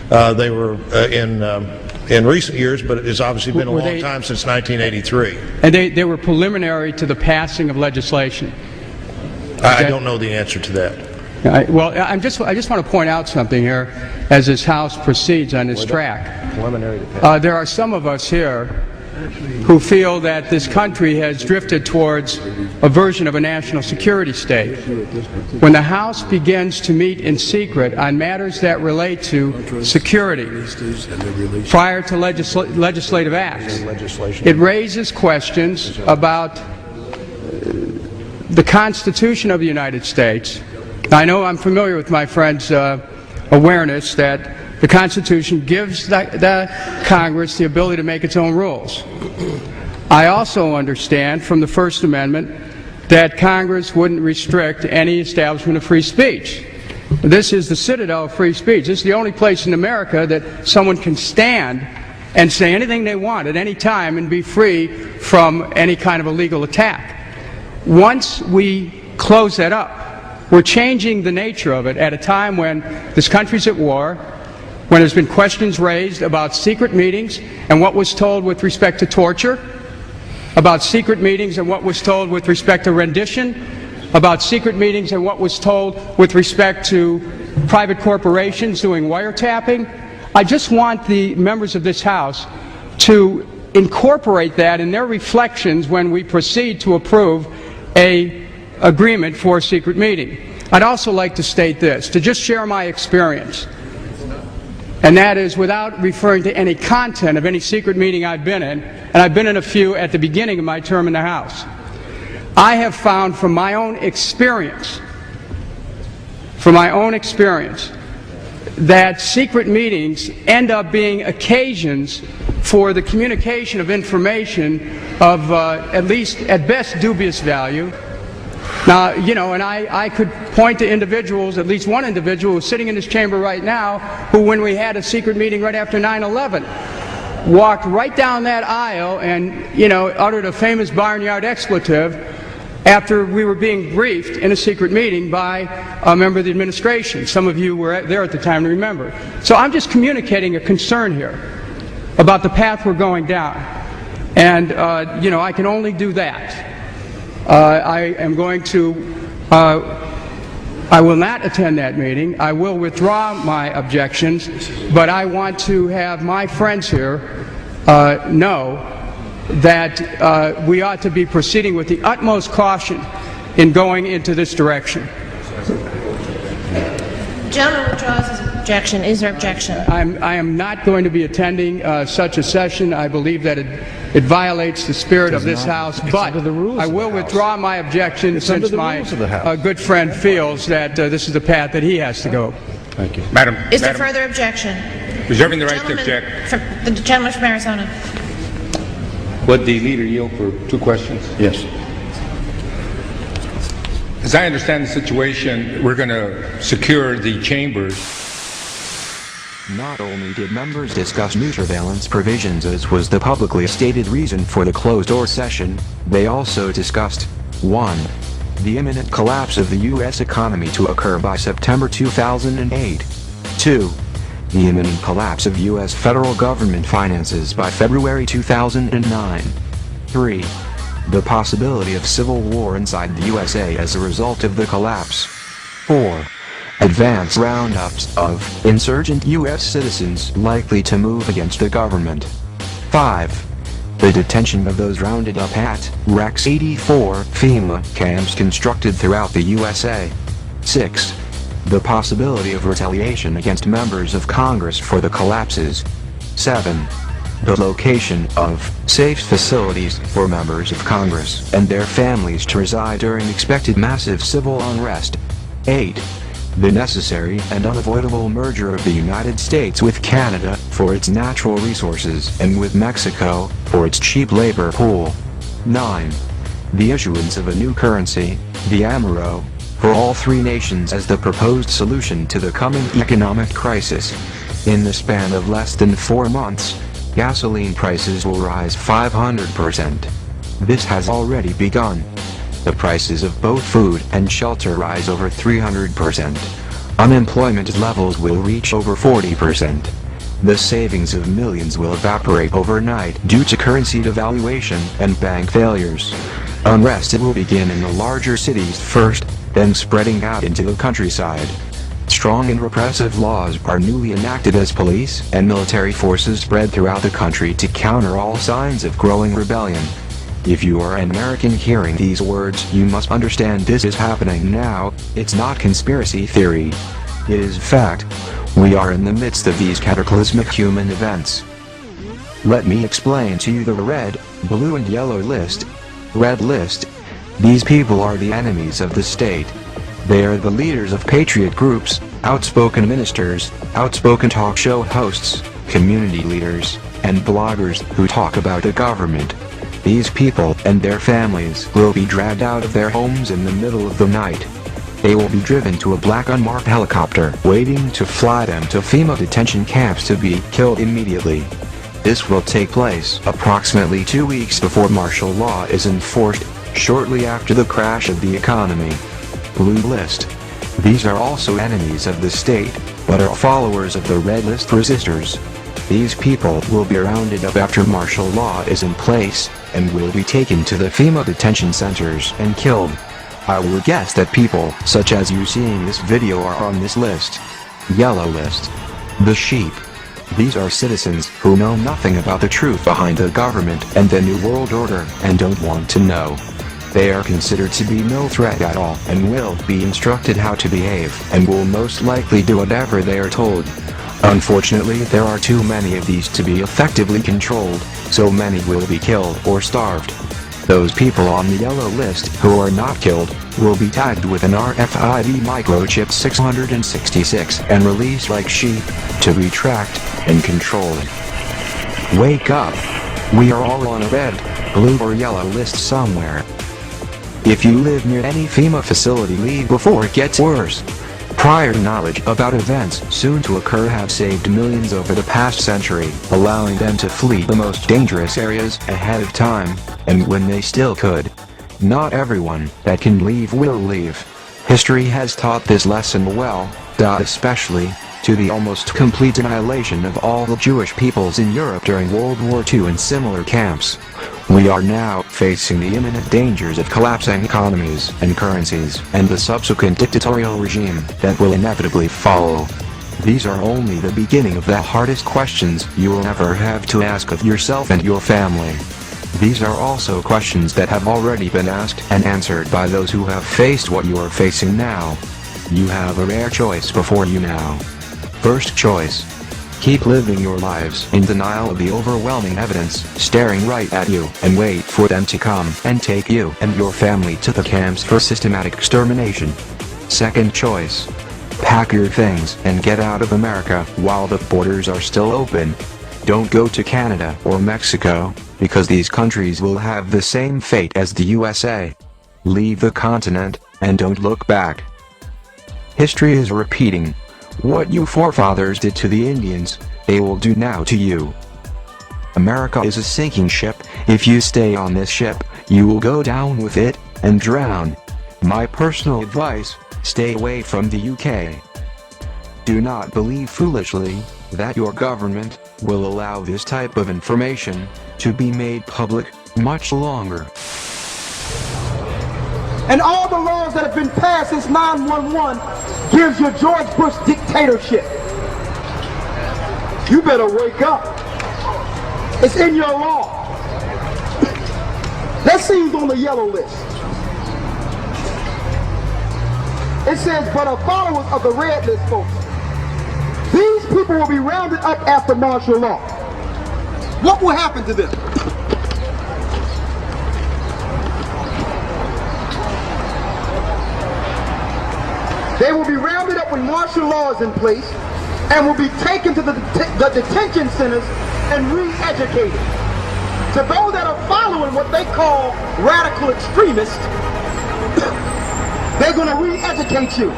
They were in recent years, but it's obviously been a long time since 1983. And they were preliminary to the passing of legislation. I don't know the answer to that. Well, I just want to point out something here as this House proceeds on this track. There are some of us here who feel that this country has drifted towards a version of a national security state. When the House begins to meet in secret on matters that relate to security prior to legislative acts, it raises questions about the Constitution of the United States. I know I'm familiar with my friend's awareness that the Constitution gives the Congress the ability to make its own rules. I also understand from the First Amendment that Congress wouldn't restrict any establishment of free speech. This is the citadel of free speech. This is the only place in America that someone can stand and say anything they want at any time and be free from any kind of illegal attack. Once we close that up, we're changing the nature of it at a time when this country's at war, when there's been questions raised about secret meetings and what was told with respect to torture, about secret meetings and what was told with respect to rendition, about secret meetings and what was told with respect to private corporations doing wiretapping. I just want the members of this House to incorporate that in their reflections when we proceed to approve an agreement for a secret meeting. I'd also like to state this, to just share my experience, and that is without referring to any content of any secret meeting I've been in, and I've been in a few at the beginning of my term in the House. I have found from my own experience, that secret meetings end up being occasions for the communication of information of at best dubious value. Now, you know, and I could point to individuals, at least one individual who's sitting in this chamber right now, who when we had a secret meeting right after 9/11, walked right down that aisle and, you know, uttered a famous barnyard expletive after we were being briefed in a secret meeting by a member of the administration. Some of you were there at the time to remember. So I'm just communicating a concern here about the path we're going down. And, you know, I can only do that. I will not attend that meeting. I will withdraw my objections, but I want to have my friends here know that we ought to be proceeding with the utmost caution in going into this direction. The gentleman withdraws his objection. Is there objection? I am not going to be attending such a session. I believe that it violates the spirit of this House, but I will withdraw my objection since my good friend feels that this is the path that he has to go. Thank you. Madam. Is there further objection? Reserving the right to object. The gentleman from Arizona. Would the leader yield for 2 questions? Yes. As I understand the situation, we're going to secure the chambers. Not only did members discuss new surveillance provisions, as was the publicly stated reason for the closed-door session, they also discussed 1. The imminent collapse of the U.S. economy to occur by September 2008. 2. The imminent collapse of U.S. federal government finances by February 2009. 3. The possibility of civil war inside the USA as a result of the collapse. 4. Advance roundups of insurgent U.S. citizens likely to move against the government. 5. The detention of those rounded up at Rex 84 FEMA camps constructed throughout the USA. 6. The possibility of retaliation against members of Congress for the collapses. 7. The location of safe facilities for members of Congress and their families to reside during expected massive civil unrest. 8. The necessary and unavoidable merger of the United States with Canada for its natural resources and with Mexico for its cheap labor pool. 9. The issuance of a new currency, the Amero, for all 3 nations as the proposed solution to the coming economic crisis. In the span of less than 4 months, gasoline prices will rise 500%. This has already begun. The prices of both food and shelter rise over 300%. Unemployment levels will reach over 40%. The savings of millions will evaporate overnight due to currency devaluation and bank failures. Unrest will begin in the larger cities first, then spreading out into the countryside. Strong and repressive laws are newly enacted as police and military forces spread throughout the country to counter all signs of growing rebellion. If you are an American hearing these words, you must understand this is happening now. It's not conspiracy theory. It is fact. We are in the midst of these cataclysmic human events. Let me explain to you the red, blue and yellow list. Red list. These people are the enemies of the state. They are the leaders of patriot groups, outspoken ministers, outspoken talk show hosts, community leaders, and bloggers who talk about the government. These people and their families will be dragged out of their homes in the middle of the night. They will be driven to a black unmarked helicopter waiting to fly them to FEMA detention camps to be killed immediately. This will take place approximately 2 weeks before martial law is enforced, shortly after the crash of the economy. Blue list. These are also enemies of the state, but are followers of the red list resistors. These people will be rounded up after martial law is in place, and will be taken to the FEMA detention centers and killed. I will guess that people such as you seeing this video are on this list. Yellow list. The sheep. These are citizens who know nothing about the truth behind the government and the New World Order and don't want to know. They are considered to be no threat at all and will be instructed how to behave and will most likely do whatever they are told. Unfortunately, there are too many of these to be effectively controlled, so many will be killed or starved. Those people on the yellow list who are not killed will be tagged with an RFID microchip 666 and released like sheep to be tracked and controlled. Wake up! We are all on a red, blue or yellow list somewhere. If you live near any FEMA facility, leave before it gets worse. Prior knowledge about events soon to occur have saved millions over the past century, allowing them to flee the most dangerous areas ahead of time, and when they still could. Not everyone that can leave will leave. History has taught this lesson well, especially to the almost complete annihilation of all the Jewish peoples in Europe during World War II and similar camps. We are now facing the imminent dangers of collapsing economies and currencies and the subsequent dictatorial regime that will inevitably follow. These are only the beginning of the hardest questions you will ever have to ask of yourself and your family. These are also questions that have already been asked and answered by those who have faced what you are facing now. You have a rare choice before you now. First choice. Keep living your lives in denial of the overwhelming evidence staring right at you and wait for them to come and take you and your family to the camps for systematic extermination. Second choice. Pack your things and get out of America while the borders are still open. Don't go to Canada or Mexico, because these countries will have the same fate as the USA. Leave the continent and don't look back. History is repeating. What you forefathers did to the Indians, they will do now to you. America is a sinking ship. If you stay on this ship, you will go down with it and drown. My personal advice, stay away from the UK. Do not believe foolishly that your government will allow this type of information to be made public much longer. And all the laws that have been passed since 9/11 gives you George Bush dictatorship. You better wake up. It's in your law. Let's see who's on the yellow list. It says, but are followers of the red list folks. These people will be rounded up after martial law. What will happen to them? They will be rounded up when martial law is in place and will be taken to the detention centers and re-educated. To those that are following what they call radical extremists, they're going to re-educate you.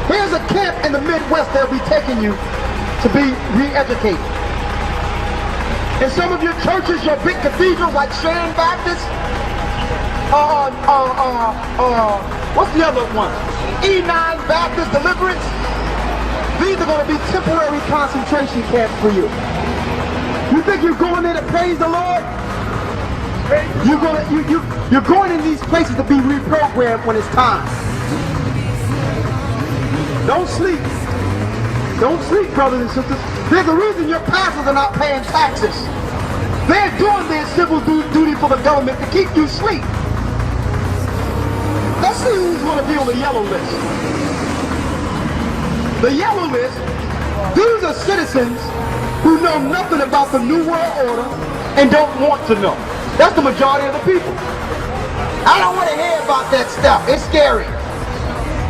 Here's a camp in the Midwest they'll be taking you to be re-educated. In some of your churches, your big cathedrals like Sharon Baptist, What's the other one? E9 Baptist Deliverance. These are going to be temporary concentration camps for you. You think you're going there to praise the Lord? You're going in these places to be reprogrammed when it's time. Don't sleep. Don't sleep, brothers and sisters. There's a reason your pastors are not paying taxes. They're doing their civil duty for the government to keep you asleep. Let's see who's going to be on the yellow list. The yellow list, these are citizens who know nothing about the New World Order and don't want to know. That's the majority of the people. I don't want to hear about that stuff. It's scary.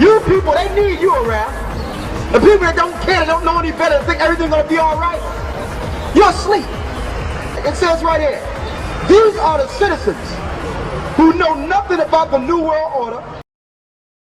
You people, they need you around. The people that don't care, that don't know any better, think everything's going to be all right. You're asleep. It says right here, these are the citizens who know nothing about the New World Order